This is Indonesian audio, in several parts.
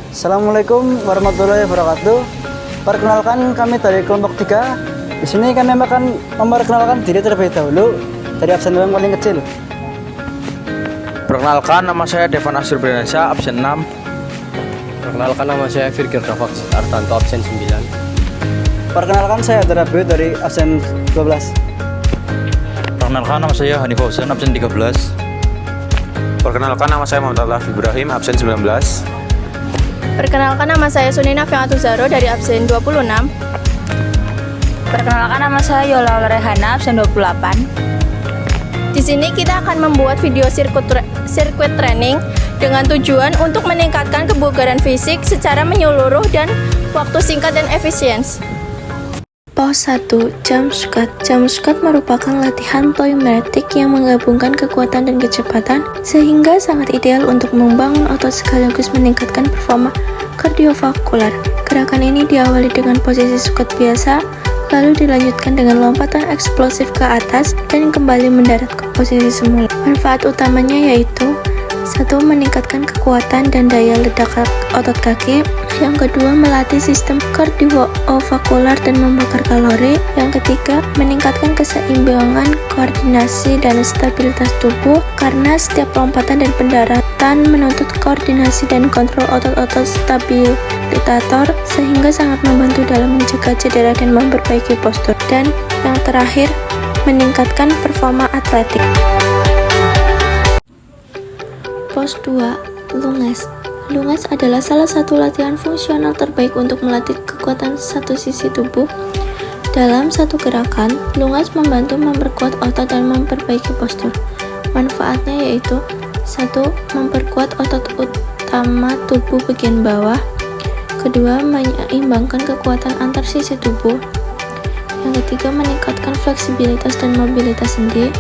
Assalamualaikum warahmatullahi wabarakatuh. Perkenalkan, kami dari kelompok 3. Di sini kami akan memperkenalkan diri terlebih dahulu dari absen yang paling kecil. Perkenalkan, nama saya Devan Asyur Brenasa, absen 6. Perkenalkan, nama saya Firkir Rafax Artanto, absen 9. Perkenalkan, saya Darabe dari absen 12. Perkenalkan, nama saya Hanif Hussein, absen 13. Perkenalkan, nama saya Muhammad Alaf Ibrahim, absen 19. Perkenalkan, nama saya Sunina Fianatu Zaro dari absen 26. Perkenalkan, nama saya Yola Rehana, absen 28. Di sini kita akan membuat video sirkuit training dengan tujuan untuk meningkatkan kebugaran fisik secara menyeluruh dan waktu singkat dan efisiensi. Pos 1. Jump squat. Jump squat merupakan latihan plyometric yang menggabungkan kekuatan dan kecepatan sehingga sangat ideal untuk membangun otot sekaligus meningkatkan performa kardiovaskular. Gerakan ini diawali dengan posisi squat biasa, lalu dilanjutkan dengan lompatan eksplosif ke atas dan kembali mendarat ke posisi semula. Manfaat utamanya yaitu: 1. Meningkatkan kekuatan dan daya ledak otot kaki. Yang kedua, melatih sistem kardiovaskular dan membakar kalori. Yang ketiga, meningkatkan keseimbangan, koordinasi, dan stabilitas tubuh karena setiap lompatan dan pendaratan menuntut koordinasi dan kontrol otot-otot stabilisator sehingga sangat membantu dalam mencegah cedera dan memperbaiki postur. Dan yang terakhir, meningkatkan performa atletik. Pos 2. Lunges. Lunges adalah salah satu latihan fungsional terbaik untuk melatih kekuatan satu sisi tubuh. Dalam satu gerakan, lunges membantu memperkuat otot dan memperbaiki postur. Manfaatnya yaitu: 1. Memperkuat otot utama tubuh bagian bawah. Kedua, menyeimbangkan kekuatan antar sisi tubuh. Yang ketiga, meningkatkan fleksibilitas dan mobilitas sendi.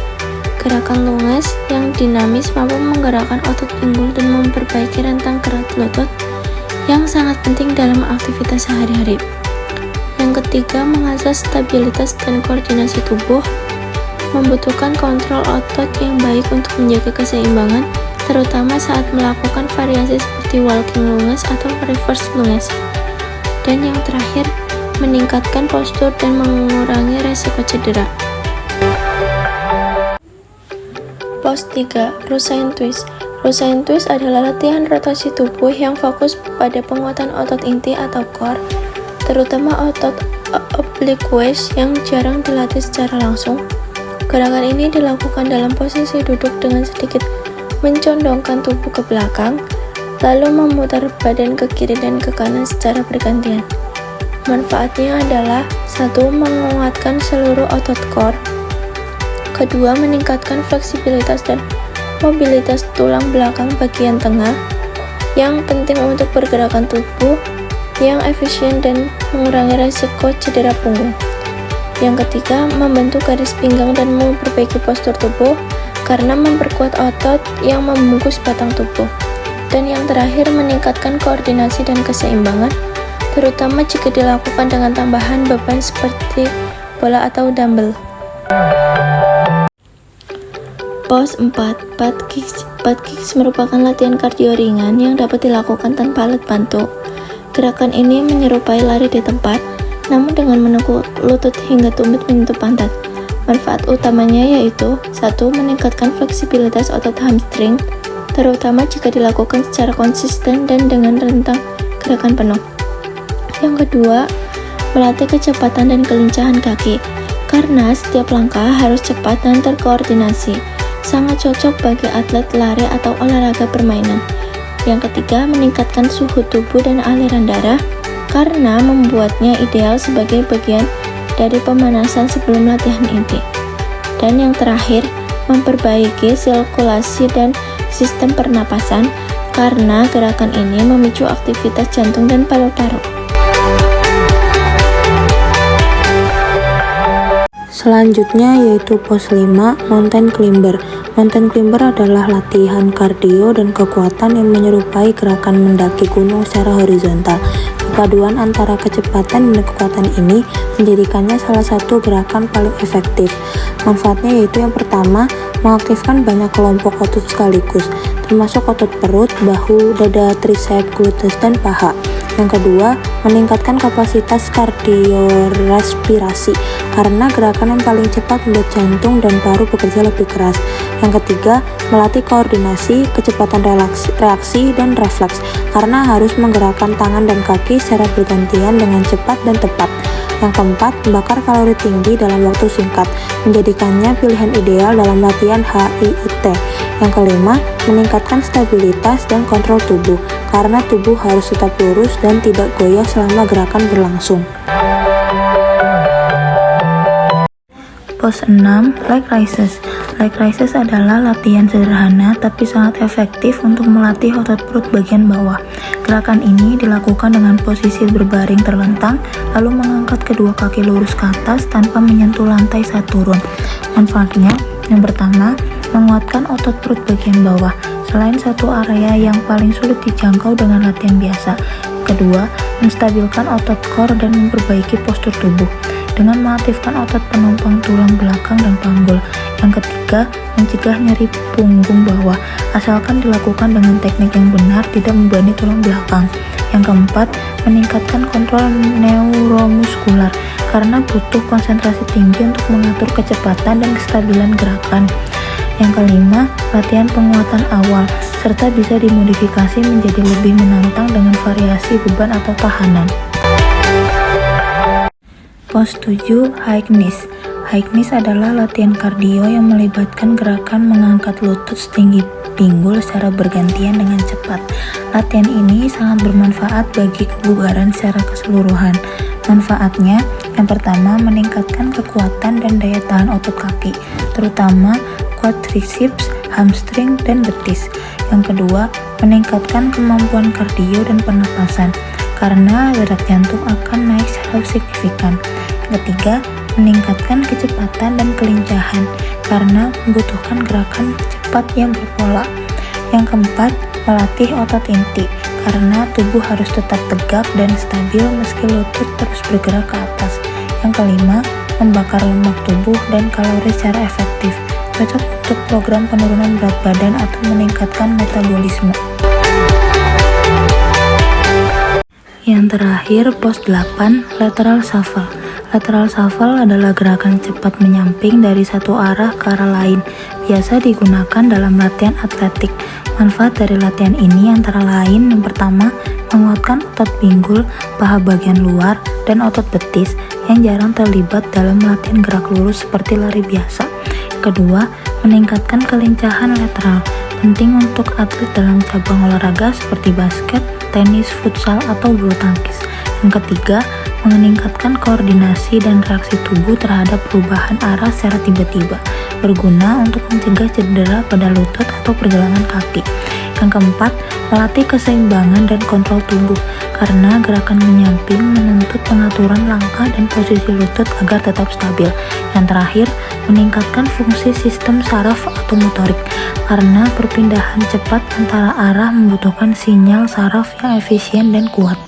Gerakan lunges yang dinamis mampu menggerakkan otot pinggul dan memperbaiki rentang gerak lutut yang sangat penting dalam aktivitas sehari-hari. Yang ketiga, mengasah stabilitas dan koordinasi tubuh, membutuhkan kontrol otot yang baik untuk menjaga keseimbangan, terutama saat melakukan variasi seperti walking lunges atau reverse lunges. Dan yang terakhir, meningkatkan postur dan mengurangi resiko cedera. Pos 3. Rusain Twist. Rusain Twist adalah latihan rotasi tubuh yang fokus pada penguatan otot inti atau core, terutama otot obliques yang jarang dilatih secara langsung. Gerakan ini dilakukan dalam posisi duduk dengan sedikit mencondongkan tubuh ke belakang, lalu memutar badan ke kiri dan ke kanan secara bergantian. Manfaatnya adalah: 1. Menguatkan seluruh otot core. Kedua, meningkatkan fleksibilitas dan mobilitas tulang belakang bagian tengah yang penting untuk pergerakan tubuh yang efisien dan mengurangi resiko cedera punggung. Yang ketiga, membentuk garis pinggang dan memperbaiki postur tubuh karena memperkuat otot yang membungkus batang tubuh. Dan yang terakhir, meningkatkan koordinasi dan keseimbangan, terutama jika dilakukan dengan tambahan beban seperti bola atau dumbbell. Pos 4. Butt kicks. Butt kicks merupakan latihan kardio ringan yang dapat dilakukan tanpa alat bantu. Gerakan ini menyerupai lari di tempat, namun dengan menekuk lutut hingga tumit menyentuh pantat. Manfaat utamanya yaitu: 1. Meningkatkan fleksibilitas otot hamstring, terutama jika dilakukan secara konsisten dan dengan rentang gerakan penuh. Yang kedua, melatih kecepatan dan kelincahan kaki, karena setiap langkah harus cepat dan terkoordinasi. Sangat cocok bagi atlet lari atau olahraga permainan. Yang ketiga, meningkatkan suhu tubuh dan aliran darah karena membuatnya ideal sebagai bagian dari pemanasan sebelum latihan inti. Dan yang terakhir, memperbaiki sirkulasi dan sistem pernapasan karena gerakan ini memicu aktivitas jantung dan paru-paru. Selanjutnya yaitu pos 5, mountain climber. Mountain climber adalah latihan kardio dan kekuatan yang menyerupai gerakan mendaki gunung secara horizontal. Perpaduan antara kecepatan dan kekuatan ini menjadikannya salah satu gerakan paling efektif. Manfaatnya yaitu: yang pertama, mengaktifkan banyak kelompok otot sekaligus, termasuk otot perut, bahu, dada, triceps, gluteus, dan paha. Yang kedua, meningkatkan kapasitas kardiorespirasi karena gerakan yang paling cepat membuat jantung dan paru bekerja lebih keras. Yang ketiga, melatih koordinasi, kecepatan reaksi, dan refleks karena harus menggerakkan tangan dan kaki secara bergantian dengan cepat dan tepat. Yang keempat, membakar kalori tinggi dalam waktu singkat, menjadikannya pilihan ideal dalam latihan HIIT. Yang kelima, meningkatkan stabilitas dan kontrol tubuh, karena tubuh harus tetap lurus dan tidak goyah selama gerakan berlangsung. Pose 6, leg raises. Leg raises adalah latihan sederhana tapi sangat efektif untuk melatih otot perut bagian bawah. Gerakan ini dilakukan dengan posisi berbaring terlentang, lalu mengangkat kedua kaki lurus ke atas tanpa menyentuh lantai saat turun. Manfaatnya, yang pertama, menguatkan otot perut bagian bawah, selain satu area yang paling sulit dijangkau dengan latihan biasa. Kedua, menstabilkan otot core dan memperbaiki postur tubuh dengan mengaktifkan otot penopang tulang belakang dan panggul. Yang ketiga, mencegah nyeri punggung bawah, asalkan dilakukan dengan teknik yang benar, tidak membebani tulang belakang. Yang keempat, meningkatkan kontrol neuromuskular, karena butuh konsentrasi tinggi untuk mengatur kecepatan dan kestabilan gerakan. Yang kelima, latihan penguatan awal, serta bisa dimodifikasi menjadi lebih menantang dengan variasi beban atau tahanan. Pose 7, high knees. High knees adalah latihan kardio yang melibatkan gerakan mengangkat lutut setinggi pinggul secara bergantian dengan cepat. Latihan ini sangat bermanfaat bagi kebugaran secara keseluruhan. Manfaatnya, yang pertama, meningkatkan kekuatan dan daya tahan otot kaki, terutama quadriceps, hamstring, dan betis. Yang kedua, meningkatkan kemampuan kardio dan pernapasan, karena detak jantung akan naik secara signifikan. Yang ketiga, meningkatkan kecepatan dan kelincahan, karena membutuhkan gerakan cepat yang berpola. Yang keempat, melatih otot inti, karena tubuh harus tetap tegak dan stabil meski lutut terus bergerak ke atas. Yang kelima, membakar lemak tubuh dan kalori secara efektif, cocok untuk program penurunan berat badan atau meningkatkan metabolisme. Yang terakhir, pose 8, lateral shuffle. Lateral shuffle adalah gerakan cepat menyamping dari satu arah ke arah lain, biasa digunakan dalam latihan atletik. Manfaat dari latihan ini antara lain, yang pertama, menguatkan otot pinggul, paha bagian luar, dan otot betis yang jarang terlibat dalam latihan gerak lurus seperti lari biasa. Kedua, meningkatkan kelincahan lateral, penting untuk atlet dalam cabang olahraga seperti basket, tenis, futsal, atau bulu tangkis. Yang ketiga, meningkatkan koordinasi dan reaksi tubuh terhadap perubahan arah secara tiba-tiba, berguna untuk mencegah cedera pada lutut atau pergelangan kaki. Yang keempat, melatih keseimbangan dan kontrol tubuh, karena gerakan menyamping menuntut pengaturan langkah dan posisi lutut agar tetap stabil. Yang terakhir, meningkatkan fungsi sistem saraf atau motorik, karena perpindahan cepat antara arah membutuhkan sinyal saraf yang efisien dan kuat.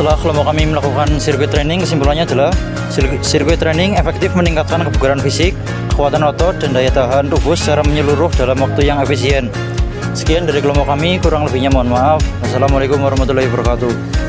Setelah kelompok kami melakukan sirkuit training, kesimpulannya adalah sirkuit training efektif meningkatkan kebugaran fisik, kekuatan otot, dan daya tahan tubuh secara menyeluruh dalam waktu yang efisien. Sekian dari kelompok kami, kurang lebihnya mohon maaf. Wassalamualaikum warahmatullahi wabarakatuh.